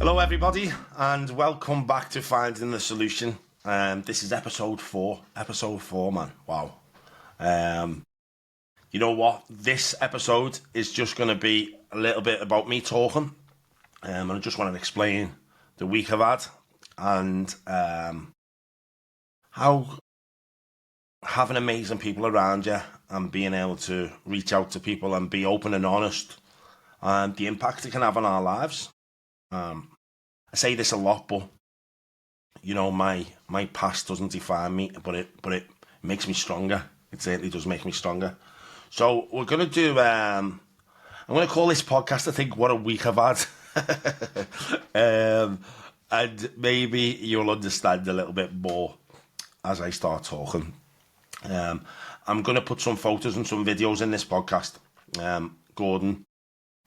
Hello everybody and welcome back to Finding the Solution. This is episode 4, man, wow. You know what, this episode is just going to be a little bit about me talking, and I just want to explain the week I've had and how having amazing people around you and being able to reach out to people and be open and honest and the impact it can have on our lives. I say this a lot, but you know, my past doesn't define me, but it makes me stronger. It certainly does make me stronger. So we're gonna do. I'm gonna call this podcast, I think, "What a Week I've Had," and maybe you'll understand a little bit more as I start talking. I'm gonna put some photos and some videos in this podcast. Gordon,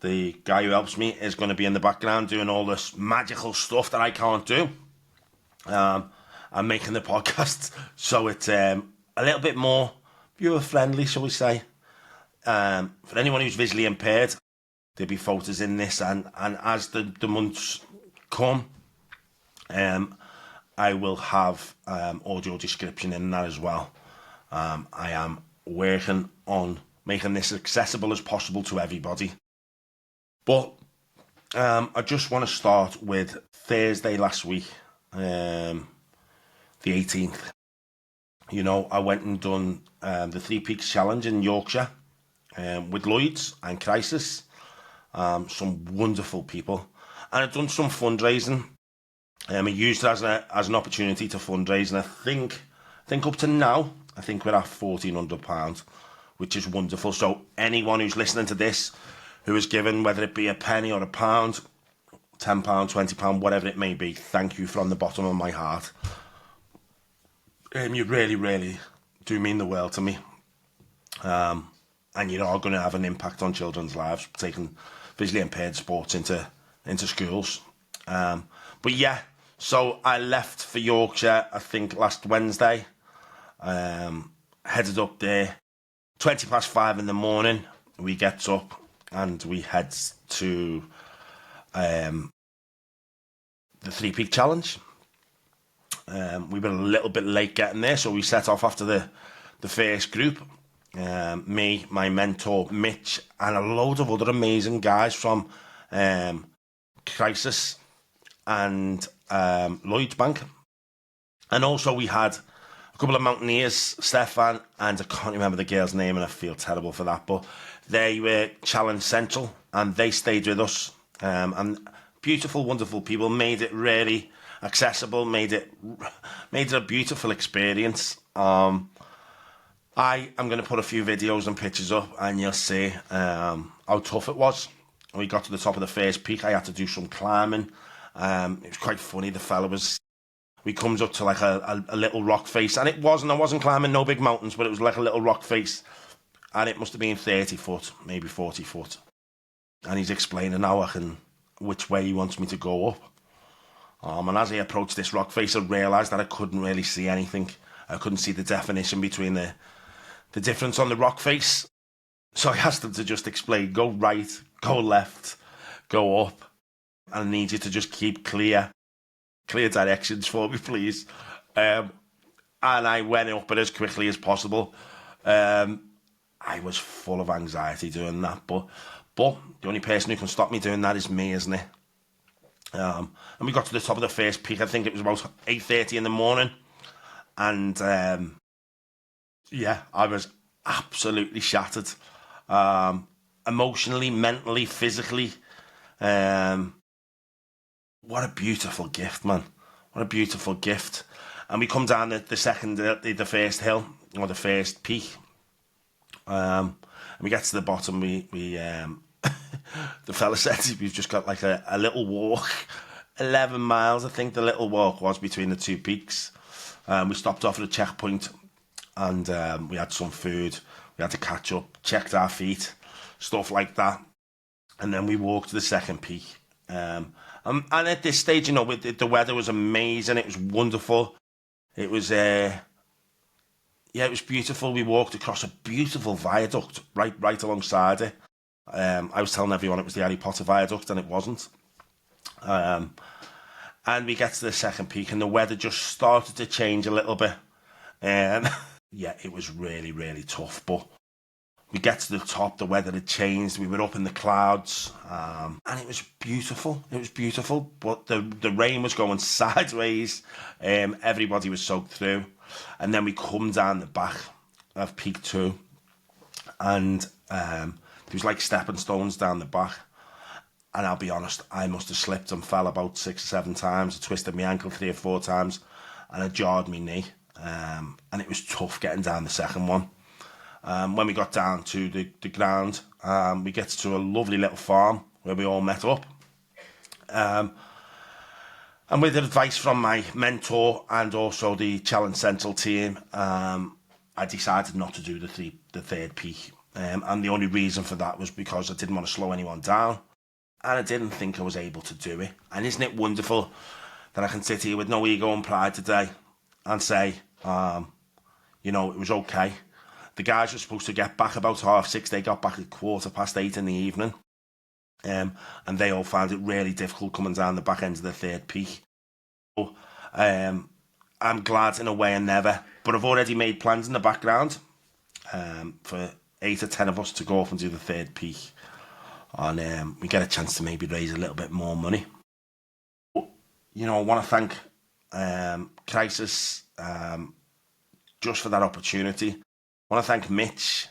the guy who helps me, is going to be in the background doing all this magical stuff that I can't do. I'm making the podcast so it's a little bit more viewer friendly, shall we say. For anyone who's visually impaired, there'll be photos in this, and as the months come, I will have audio description in that as well. I am working on making this accessible as possible to everybody. But I just want to start with Thursday last week, the 18th. You know, I went and done the 3 Peaks Challenge in Yorkshire with Lloyds and Crisis, some wonderful people. And I've done some fundraising. I used it as an opportunity to fundraise, and I think up to now, I think we're at £1,400, which is wonderful. So anyone who's listening to this, who has given, whether it be a penny or a pound, £10, £20, whatever it may be, thank you from the bottom of my heart. You really, really do mean the world to me. And you are going to have an impact on children's lives, taking visually impaired sports into schools. But yeah, so I left for Yorkshire, I think last Wednesday. Headed up there, 5:20 in the morning. We get up and we head to the 3 Peak Challenge. We were a little bit late getting there, so we set off after the first group. Me, my mentor Mitch, and a load of other amazing guys from Crisis and Lloyds Bank. And also we had a couple of mountaineers, Stefan, and I can't remember the girl's name, and I feel terrible for that, but they were Challenge Central, and they stayed with us. And beautiful, wonderful people, made it really accessible, made it a beautiful experience. I am going to put a few videos and pictures up, and you'll see how tough it was. When we got to the top of the first peak, I had to do some climbing. It was quite funny. The fella we comes up to like a little rock face, and I wasn't climbing no big mountains, but it was like a little rock face, and it must have been 30 foot, maybe 40 foot. And he's explaining which way he wants me to go up. And as I approached this rock face, I realised that I couldn't really see anything. I couldn't see the definition between the difference on the rock face. So I asked him to just explain, go right, go left, go up. I need you to just keep clear directions for me, please. And I went up it as quickly as possible. I was full of anxiety doing that, but the only person who can stop me doing that is me, isn't it? And we got to the top of the first peak. I think it was about 8:30 in the morning, and yeah, I was absolutely shattered, emotionally, mentally, physically. What a beautiful gift, man! What a beautiful gift. And we come down the first hill, or the first peak. And we get to the bottom. We the fella said we've just got like a little walk, 11 miles, I think the little walk was, between the 2 peaks. We stopped off at a checkpoint, and we had some food. We had to catch up, checked our feet, stuff like that, and then we walked to the second peak. And at this stage, you know, the weather was amazing. It was wonderful. It was it was beautiful. We walked across a beautiful viaduct right alongside it. I was telling everyone it was the Harry Potter viaduct, and it wasn't. And we get to the second peak, and the weather just started to change a little bit. And yeah, it was really, really tough. But we get to the top, the weather had changed. We were up in the clouds, and it was beautiful. It was beautiful, but the rain was going sideways. Everybody was soaked through. And then we come down the back of peak 2, and there was like stepping stones down the back. And I'll be honest, I must have slipped and fell about 6 or 7 times. I twisted my ankle 3 or 4 times, and I jarred my knee. And it was tough getting down the second one. When we got down to the ground, we get to a lovely little farm where we all met up. And with advice from my mentor and also the Challenge Central team, I decided not to do the third peak. And the only reason for that was because I didn't want to slow anyone down. And I didn't think I was able to do it. And isn't it wonderful that I can sit here with no ego and pride today and say, you know, it was okay. The guys were supposed to get back about 6:30. They got back at 8:15 in the evening. And they all found it really difficult coming down the back end of the third peak. So, I'm glad in a way and never. But I've already made plans in the background for 8 or 10 of us to go off and do the third peak. And we get a chance to maybe raise a little bit more money. But, you know, I want to thank Crisis just for that opportunity. I want to thank Mitch,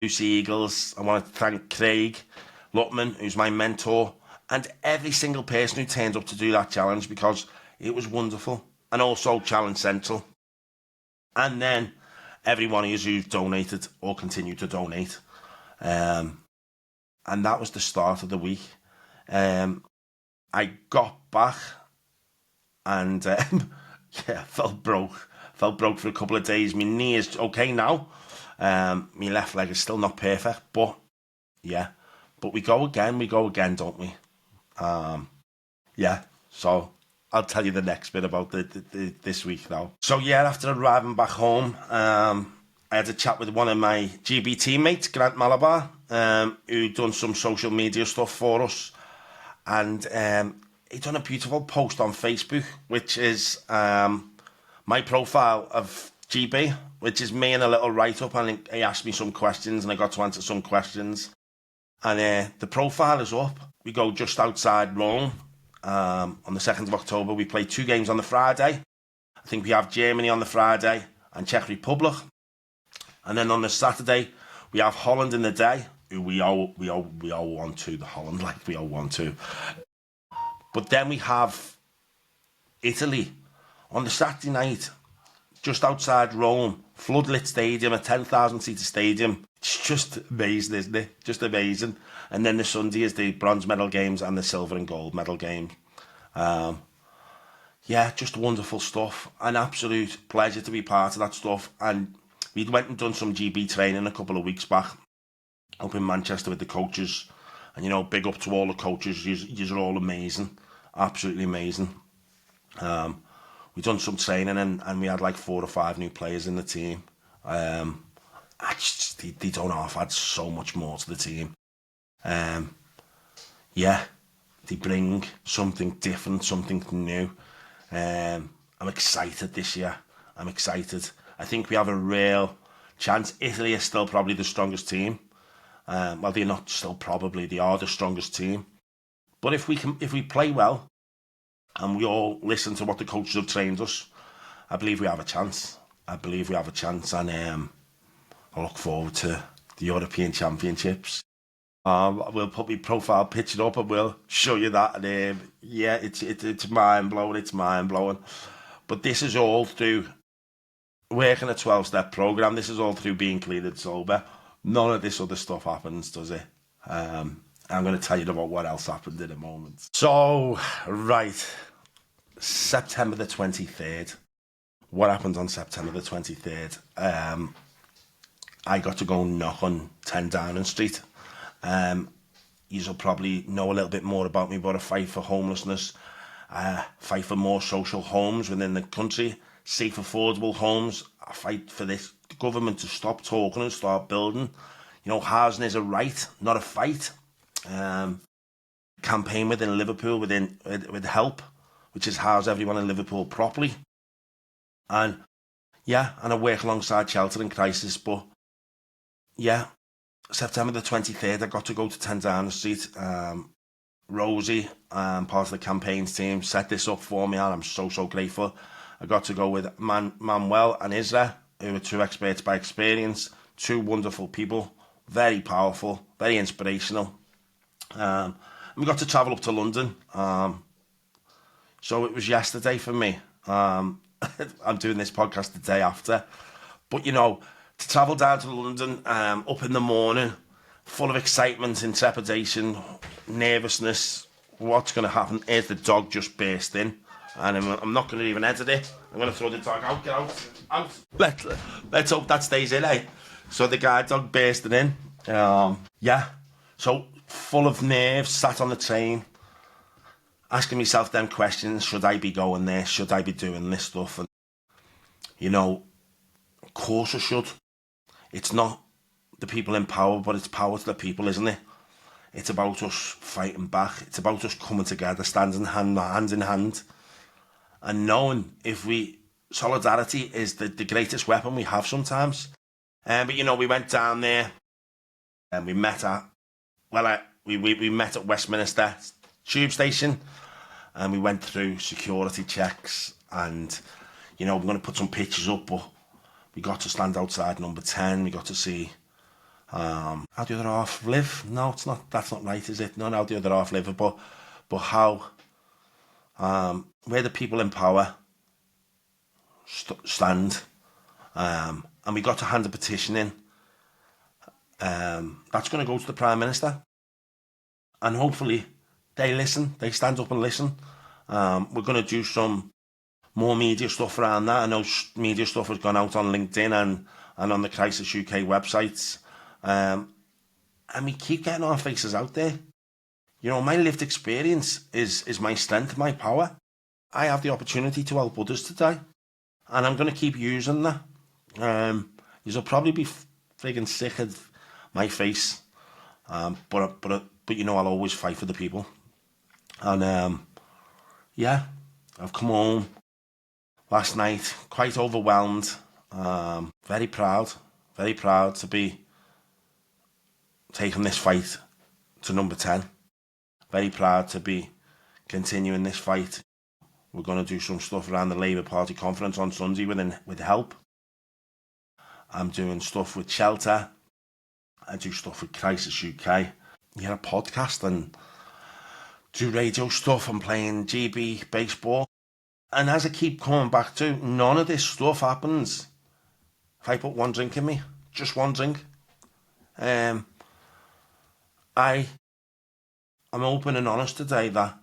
Lucy Eagles. I want to thank Craig Lutman, who's my mentor, and every single person who turned up to do that challenge, because it was wonderful. And also Challenge Central. And then everyone who's donated or continued to donate. And that was the start of the week. I got back and yeah, felt broke. Felt broke for a couple of days. My knee is okay now. My left leg is still not perfect, but yeah. But we go again, don't we? Yeah, so I'll tell you the next bit about this week now. So yeah, after arriving back home, I had a chat with one of my GB teammates, Grant Malabar, who done some social media stuff for us. And he done a beautiful post on Facebook, which is my profile of GB, which is me in a little write-up. And he asked me some questions, and I got to answer some questions. And the profile is up. We go just outside Rome on the 2nd of October. We play 2 games on the Friday. I think we have Germany on the Friday and Czech Republic. And then on the Saturday, we have Holland in the day, who we all want to, the Holland, like we all want to. But then we have Italy on the Saturday night, just outside Rome, floodlit stadium, a 10,000-seater stadium. It's just amazing, isn't it? Just amazing. And then the Sunday is the bronze medal games and the silver and gold medal game. Yeah, just wonderful stuff. An absolute pleasure to be part of that stuff. And we went and done some GB training a couple of weeks back up in Manchester with the coaches. And, you know, big up to all the coaches. You're all amazing. Absolutely amazing. We done some training and we had like 4 or 5 new players in the team. They don't half add so much more to the team. Yeah, they bring something different, something new. I'm excited this year. I'm excited. I think we have a real chance. Italy is still probably the strongest team. Well, they're not still probably. They are the strongest team. But if we play well, and we all listen to what the coaches have trained us, I believe we have a chance. I believe we have a chance, and I look forward to the European Championships. We'll put my profile picture up and we'll show you that. And yeah, it's mind blowing. It's mind blowing. But this is all through working a 12-step program. This is all through being clean and sober. None of this other stuff happens, does it? I'm going to tell you about what else happened in a moment. So, right, September the 23rd. What happened on September the 23rd? I got to go knock on 10 Downing Street. You'll probably know a little bit more about me, but I fight for homelessness, fight for more social homes within the country, safe, affordable homes. I fight for this government to stop talking and start building. You know, housing is a right, not a fight. campaign within Liverpool with help, which is house everyone in Liverpool properly. And yeah, and I work alongside Shelter in Crisis. But yeah, September the 23rd, I got to go to 10 Downing Street. Rosie, part of the campaigns team, set this up for me, and I'm so grateful. I got to go with Manuel and Isra, who are two experts by experience, two wonderful people, very powerful, very inspirational. And we got to travel up to London. So it was yesterday for me. I'm doing this podcast the day after. But, you know, to travel down to London up in the morning, full of excitement and trepidation, nervousness, what's going to happen? Here's the dog just burst in. And I'm not going to even edit it. I'm going to throw the dog out, get out. Let's hope that stays in, eh? So the guide dog bursting in. Yeah. So full of nerves, sat on the train, asking myself them questions. Should I be going there? Should I be doing this stuff? And, you know, of course I should. It's not the people in power, but it's power to the people, isn't it? It's about us fighting back. It's about us coming together, standing hand in hand, and knowing solidarity is the greatest weapon we have sometimes. But you know, we went down there and we met we met at Westminster Tube Station, and we went through security checks, and you know, we're going to put some pictures up, but we got to stand outside number 10. We got to see how the other half live. No, it's not. That's not right, is it? No, how the other half live, but how where the people in power stand. And we got to hand a petition in. That's going to go to the Prime Minister, and hopefully they listen. They stand up and listen. We're going to do some more media stuff around that. I know media stuff has gone out on LinkedIn and on the Crisis UK websites. And we keep getting our faces out there. You know, my lived experience is my strength, my power. I have the opportunity to help others today, and I'm going to keep using that. You'll probably be frigging sick of my face, but you know, I'll always fight for the people. And yeah, I've come home last night quite overwhelmed, very proud to be taking this fight to number 10. Very proud to be continuing this fight. We're going to do some stuff around the Labour Party conference on Sunday with help. I'm doing stuff with Shelter. I do stuff with Crisis UK. Yeah, a podcast and do radio stuff. I'm playing GB baseball. And as I keep coming back to, none of this stuff happens if I put one drink in me. Just one drink. I'm open and honest today that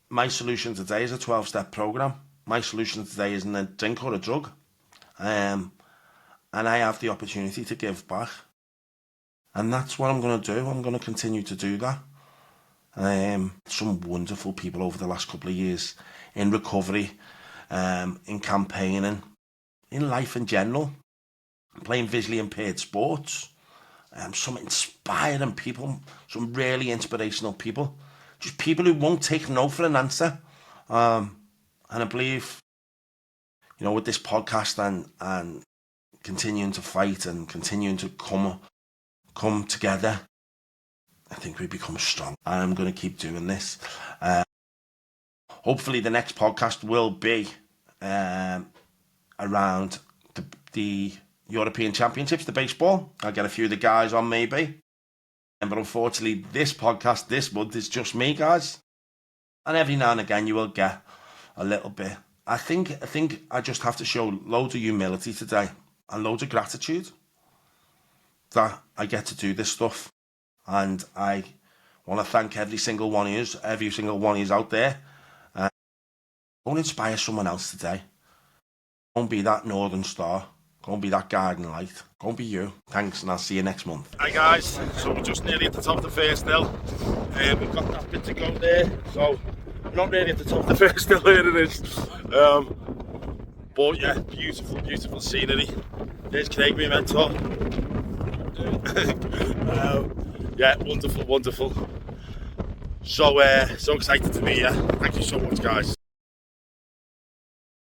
my solution today is a 12-step program. My solution today isn't a drink or a drug. And I have the opportunity to give back. And that's what I'm going to do. I'm going to continue to do that. Some wonderful people over the last couple of years in recovery, in campaigning, in life in general, playing visually impaired sports. Some inspiring people, some really inspirational people, just people who won't take no for an answer. And I believe, you know, with this podcast and continuing to fight and continuing to come together, I think we become strong. I'm going to keep doing this. Hopefully the next podcast will be around the European Championships, the baseball. I'll get a few of the guys on maybe. But unfortunately, this podcast this month is just me, guys. And every now and again you will get a little bit. I think I just have to show loads of humility today and loads of gratitude that I get to do this stuff. And I want to thank every single one of you out there. Go and inspire someone else today. Go and be that Northern Star. Go and be that guiding light. Go and be you. Thanks, and I'll see you next month. Hi guys, so we're just nearly at the top of the first hill. We've got that bit to go there, so we're not really at the top of the first hill, here it is. But yeah, beautiful scenery. There's Craig, my mentor. Yeah, wonderful. So excited to be here. Thank you so much, guys.